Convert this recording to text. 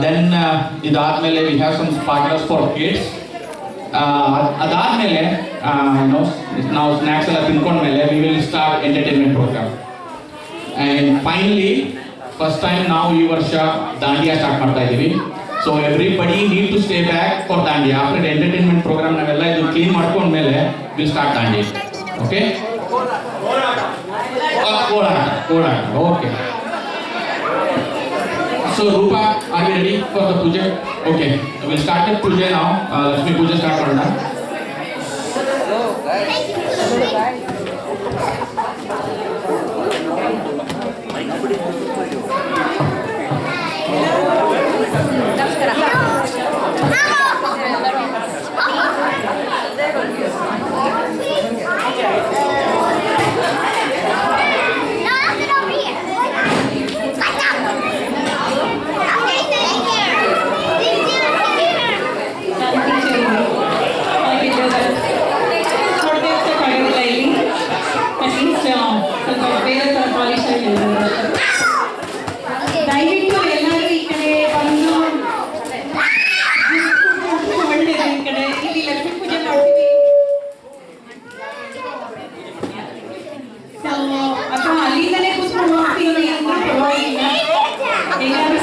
Then ಇದಾದ್ಮೇಲೆ we have some partners for kids. ಅದಾದ್ಮೇಲೆ ನಾವು ಸ್ನ್ಯಾಕ್ಸ್ ಎಲ್ಲ ತಿನ್ಕೊಂಡ್ಮೇಲೆ we will start entertainment programme. And finally first time ನಾವು ಈ ವರ್ಷ ದಾಂಡಿಯಾ ಸ್ಟಾರ್ಟ್ ಮಾಡ್ತಾ ಇದ್ದೀವಿ. So everybody need to stay back for dandiya. After entertainment programme ನಾವೆಲ್ಲ ಇದು ಕ್ಲೀನ್ ಮಾಡ್ಕೊಂಡ್ಮೇಲೆ will start dandiya. Okay, kolata. Okay. So Rupa, are you ready for the puja? Okay, we'll start the puja now. Lakshmi puja start ಮಾಡೋಣ. ದಯವಿಟ್ಟು ಎಲ್ಲರೂ ಈ ಕಡೆ ಬಂದು ಒಳ್ಳೆಯದು. ಈ ಕಡೆ ಇಲ್ಲಿ ಲಕ್ಷ್ಮೀ ಪೂಜೆ ಮಾಡ್ತೀವಿ. ಅಥವಾ ಅಲ್ಲಿಂದಲೇ ಕೂತ್ಕೊಂಡು ಹೋಗ್ತೀವಿ ಅಂದ್ರೆ ಪರವಾಗಿಲ್ಲ. ಎಲ್ಲರೂ